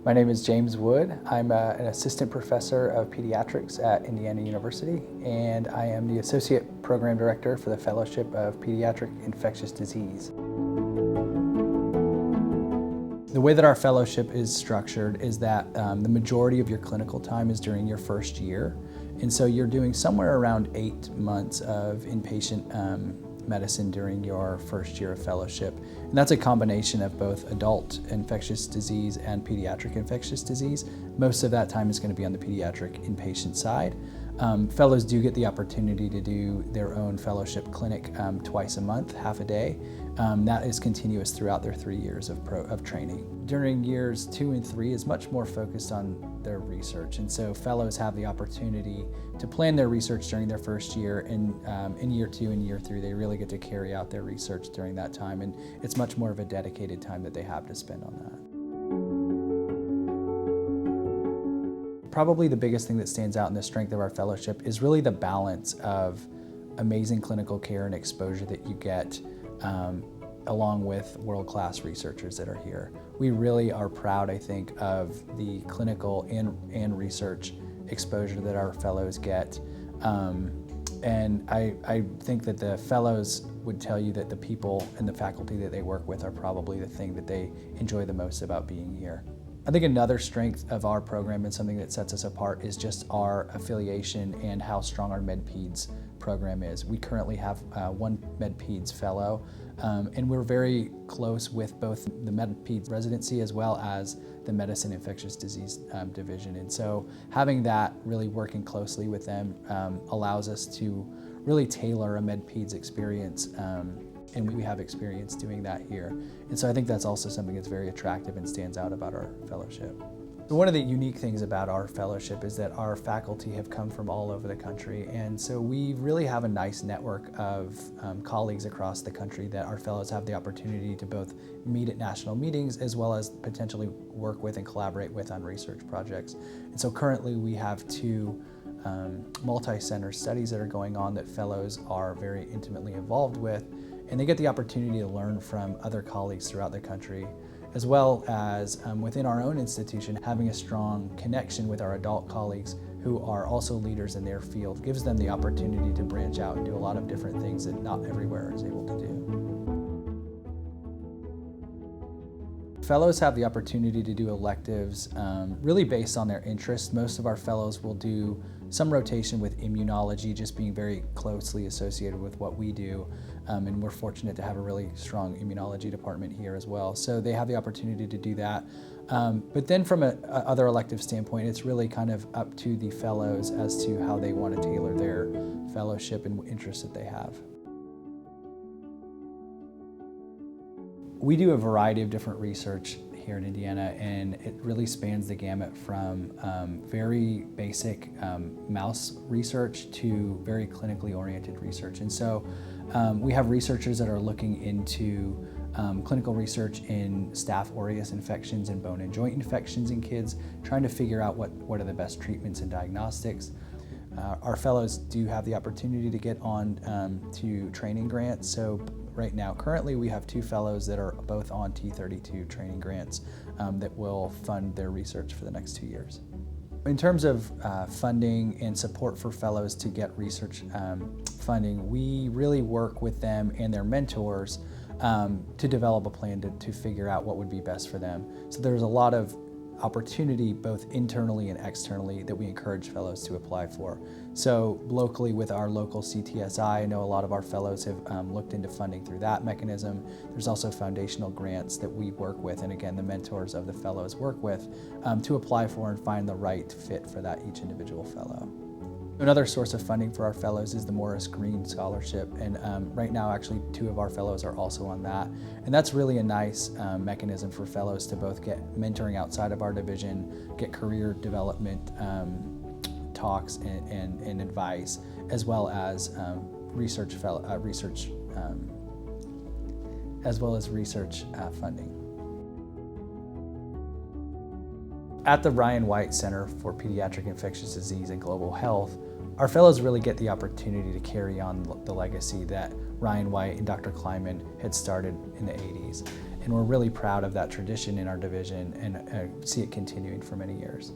My name is James Wood. I'm an assistant professor of pediatrics at Indiana University, and I am the associate program director for the Fellowship of Pediatric Infectious Disease. The way that our fellowship is structured is that the majority of your clinical time is during your first year. And so you're doing somewhere around 8 months of inpatient medicine during your first year of fellowship. And that's a combination of both adult infectious disease and pediatric infectious disease. Most of that time is going to be on the pediatric inpatient side. Fellows do get the opportunity to do their own fellowship clinic twice a month, half a day. That is continuous throughout their 3 years of training. During years 2 and 3 is much more focused on their research, and so fellows have the opportunity to plan their research during their first year, and in year 2 and year 3 they really get to carry out their research during that time, and it's much more of a dedicated time that they have to spend on that. Probably the biggest thing that stands out in the strength of our fellowship is really the balance of amazing clinical care and exposure that you get along with world-class researchers that are here. We really are proud, I think, of the clinical and research exposure that our fellows get. And I think that the fellows would tell you that the people and the faculty that they work with are probably the thing that they enjoy the most about being here. I think another strength of our program and something that sets us apart is just our affiliation and how strong our MedPeds program is. We currently have one MedPeds fellow, and we're very close with both the MedPeds residency as well as the Medicine Infectious Disease division. And so having that, really working closely with them, allows us to really tailor a MedPeds experience. And we have experience doing that here. And so I think that's also something that's very attractive and stands out about our fellowship. So one of the unique things about our fellowship is that our faculty have come from all over the country, and so we really have a nice network of colleagues across the country that our fellows have the opportunity to both meet at national meetings as well as potentially work with and collaborate with on research projects. And so currently we have 2 multi-center studies that are going on that fellows are very intimately involved with, and they get the opportunity to learn from other colleagues throughout the country, as well as within our own institution, having a strong connection with our adult colleagues who are also leaders in their field gives them the opportunity to branch out and do a lot of different things that not everywhere is able to do. Fellows have the opportunity to do electives really based on their interests. Most of our fellows will do some rotation with immunology, just being very closely associated with what we do. And we're fortunate to have a really strong immunology department here as well. So they have the opportunity to do that. But then from a other elective standpoint, it's really kind of up to the fellows as to how they want to tailor their fellowship and interests that they have. We do a variety of different research here in Indiana, and it really spans the gamut from very basic mouse research to very clinically oriented research. And so we have researchers that are looking into clinical research in Staph aureus infections and bone and joint infections in kids, trying to figure out what are the best treatments and diagnostics. Our fellows do have the opportunity to get on to training grants. So right now, currently, we have 2 fellows that are both on T32 training grants that will fund their research for the next 2 years. In terms of funding and support for fellows to get research funding, we really work with them and their mentors to develop a plan to figure out what would be best for them. So there's a lot of opportunity both internally and externally that we encourage fellows to apply for. So locally with our local CTSI, I know a lot of our fellows have looked into funding through that mechanism. There's also foundational grants that we work with, and again the mentors of the fellows work with to apply for and find the right fit for that each individual fellow. Another source of funding for our fellows is the Morris Green Scholarship, and right now actually 2 of our fellows are also on that. And that's really a nice mechanism for fellows to both get mentoring outside of our division, get career development talks and advice, as well as research funding. At the Ryan White Center for Pediatric Infectious Disease and Global Health, our fellows really get the opportunity to carry on the legacy that Ryan White and Dr. Kleiman had started in the 80s. And we're really proud of that tradition in our division and see it continuing for many years.